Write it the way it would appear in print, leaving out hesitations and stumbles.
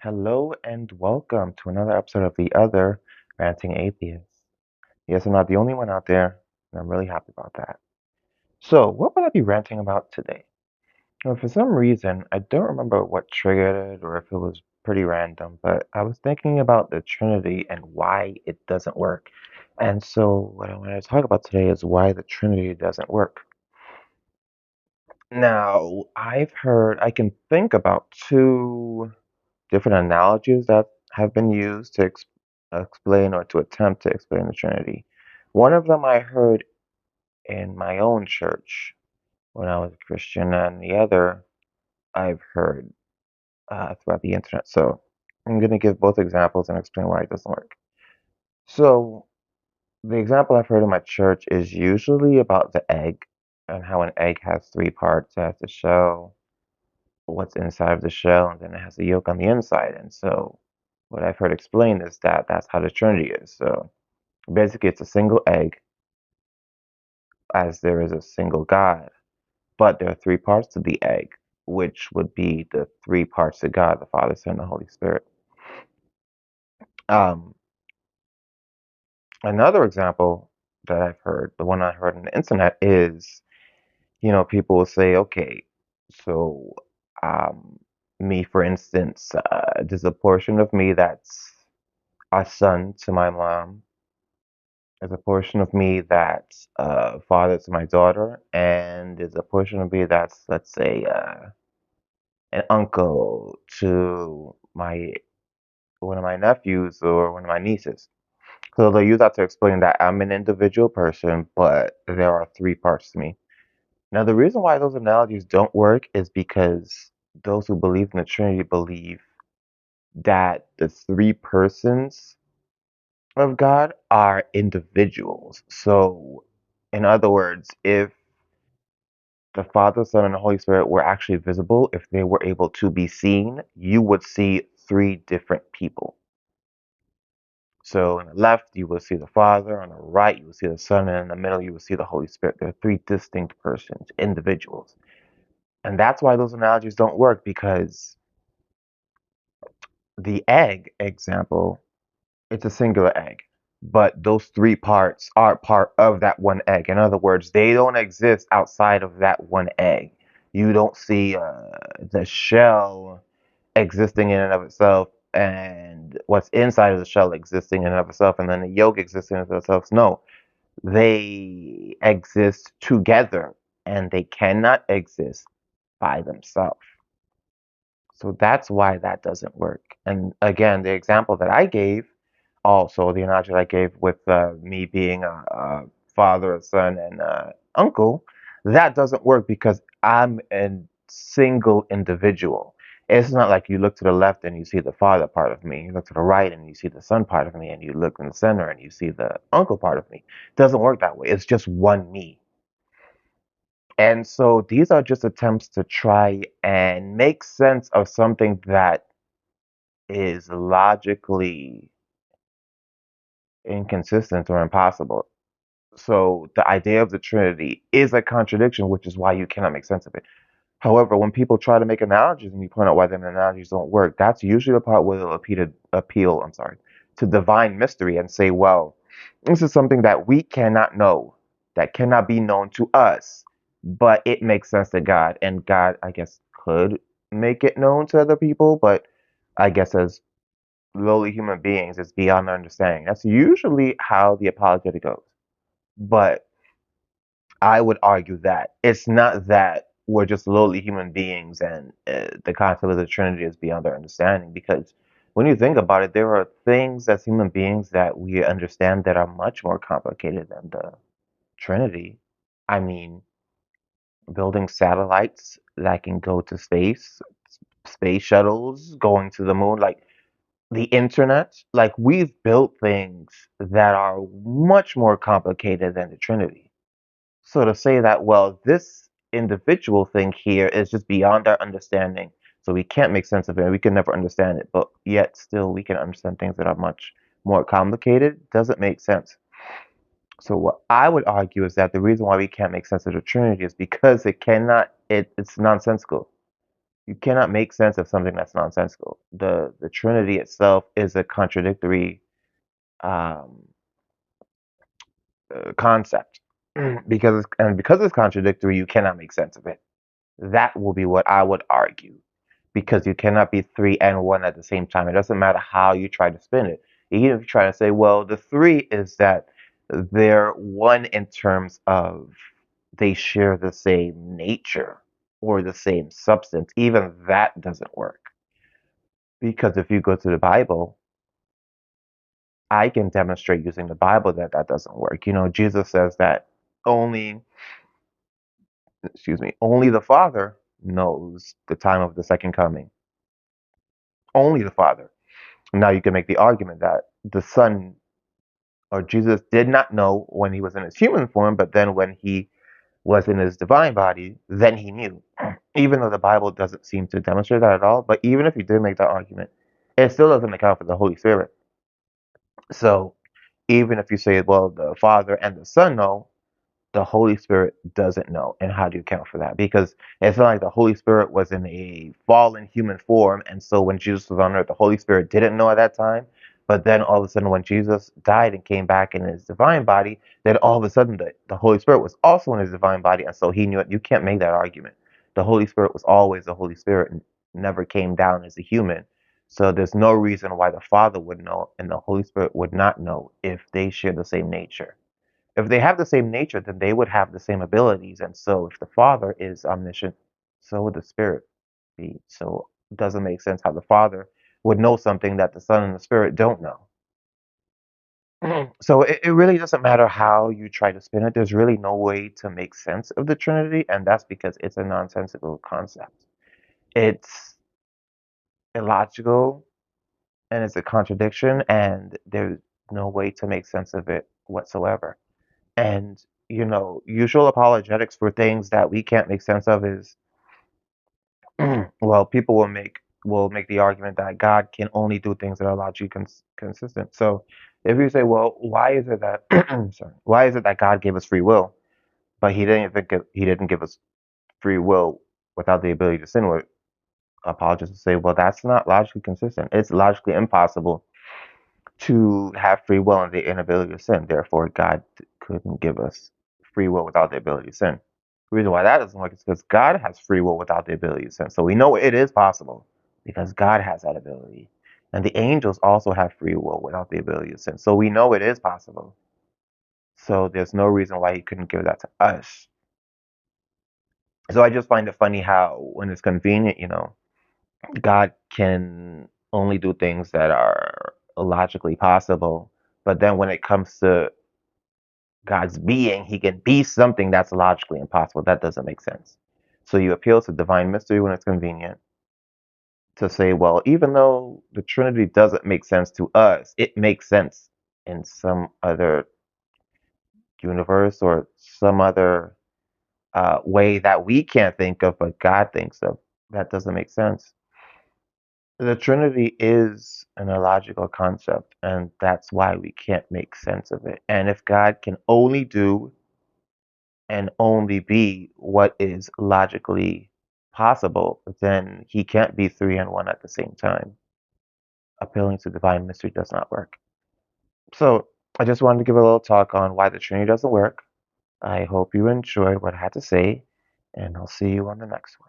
Hello and welcome to another episode of the other Ranting Atheist. Yes, I'm not the only one out there, and I'm really happy about that. So, what would I be ranting about today? Well, for some reason, I don't remember what triggered it or if it was pretty random, but I was thinking about the Trinity and why it doesn't work. And so, what I want to talk about today is why the Trinity doesn't work. Now, I can think about two different analogies that have been used to explain or to attempt to explain the Trinity. One of them I heard in my own church when I was a Christian, and the other I've heard throughout the internet. So I'm going to give both examples and explain why it doesn't work. So, the example I've heard in my church is usually about the egg and how an egg has three parts. It has the shell, what's inside of the shell, and then it has the yolk on the inside. And so, what I've heard explained is that that's how the Trinity is. So, basically, it's a single egg, as there is a single God, but there are three parts to the egg, which would be the three parts to God, the Father, Son, and the Holy Spirit. Um, Another example that I've heard, the one I heard on the internet, is people will say, okay, so um, me, for instance, there's a portion of me that's a son to my mom. There's a portion of me that's a father to my daughter, and there's a portion of me that's, let's say, an uncle to my one of my nephews or one of my nieces. So they'll use that to explain that I'm an individual person, but there are three parts to me. Now, the reason why those analogies don't work is because those who believe in the Trinity believe that the three persons of God are individuals. So, in other words, if the Father, Son, and the Holy Spirit were actually visible, if they were able to be seen, you would see three different people. So, on the left, you will see the Father, on the right, you will see the Son, and in the middle, you will see the Holy Spirit. They're three distinct persons, individuals. And that's why those analogies don't work because the egg example, it's a singular egg, but those three parts are part of that one egg. In other words, they don't exist outside of that one egg. You don't see the shell existing in and of itself and what's inside of the shell existing in and of itself and then the yolk existing in and of itself. No, they exist together and they cannot exist by themselves. So that's why that doesn't work. And again, the example that I gave, also the analogy that I gave with me being a father, a son, and uncle, that doesn't work because I'm a single individual. It's not like you look to the left and you see the father part of me. You look to the right and you see the son part of me, and you look in the center and you see the uncle part of me. It doesn't work that way. It's just one me. And so these are just attempts to try and make sense of something that is logically inconsistent or impossible. So the idea of the Trinity is a contradiction, which is why you cannot make sense of it. However, when people try to make analogies and you point out why them analogies don't work, that's usually the part where they'll appeal, to divine mystery and say, well, this is something that we cannot know, that cannot be known to us, but it makes sense to God. And God, I guess, could make it known to other people, but I guess as lowly human beings, it's beyond our understanding. That's usually how the apologetic goes. But I would argue that it's not that we're just lowly human beings and the concept of the Trinity is beyond our understanding. Because when you think about it, there are things as human beings that we understand that are much more complicated than the Trinity. I mean, building satellites that can go to space, space shuttles going to the moon, like the internet, like we've built things that are much more complicated than the Trinity. So to say that, well, this individual thing here is just beyond our understanding, so we can't make sense of it, we can never understand it, but yet still we can understand things that are much more complicated, doesn't make sense. So what I would argue is that the reason why we can't make sense of the Trinity is because it's nonsensical. You cannot make sense of something that's nonsensical. The Trinity itself is a contradictory um, concept because it's contradictory, you cannot make sense of it. That will be what I would argue, because you cannot be three and one at the same time. It doesn't matter how you try to spin it. Even if you try to say, well, the three is that they're one in terms of they share the same nature or the same substance, even that doesn't work. Because if you go to the Bible, I can demonstrate using the Bible that that doesn't work. Jesus says that only, only the Father knows the time of the second coming. Only the Father. Now you can make the argument that the Son or Jesus did not know when he was in his human form, but then when he was in his divine body, then he knew. Even though the Bible doesn't seem to demonstrate that at all, but even if you did make that argument, it still doesn't account for the Holy Spirit. So even if you say, well, the Father and the Son know, the Holy Spirit doesn't know. And how do you account for that? Because it's not like the Holy Spirit was in a fallen human form, and so when Jesus was on earth, the Holy Spirit didn't know at that time. But then all of a sudden, when Jesus died and came back in his divine body, then all of a sudden the Holy Spirit was also in his divine body, and so he knew it. You can't make that argument. The Holy Spirit was always the Holy Spirit and never came down as a human. So there's no reason why the Father would know and the Holy Spirit would not know if they share the same nature. If they have the same nature, then they would have the same abilities. And so if the Father is omniscient, so would the Spirit be. So it doesn't make sense how the Father would know something that the Son and the Spirit don't know. So it really doesn't matter how you try to spin it. There's really no way to make sense of the Trinity, and that's because it's a nonsensical concept. It's illogical and it's a contradiction, and there's no way to make sense of it whatsoever. And, usual apologetics for things that we can't make sense of is, well, people will make the argument that God can only do things that are logically consistent. So if you say, well, why is it that sorry, why is it that God gave us free will, but he didn't give us free will without the ability to sin? Well, apologists will say, well, that's not logically consistent. It's logically impossible to have free will and the inability to sin. Therefore, God couldn't give us free will without the ability to sin. The reason why that doesn't work is because God has free will without the ability to sin. So we know it is possible because God has that ability. And the angels also have free will without the ability to sin. So we know it is possible. So there's no reason why he couldn't give that to us. So I just find it funny how, when it's convenient, God can only do things that are logically possible. But then when it comes to God's being, he can be something that's logically impossible. That doesn't make sense. So you appeal to divine mystery when it's convenient to say, well, even though the Trinity doesn't make sense to us, it makes sense in some other universe or some other way that we can't think of, but God thinks of. That doesn't make sense. The Trinity is an illogical concept, and that's why we can't make sense of it. And if God can only do and only be what is logically possible, then he can't be three and one at the same time. Appealing to divine mystery does not work. So I just wanted to give a little talk on why the Trinity doesn't work. I hope you enjoyed what I had to say, and I'll see you on the next one.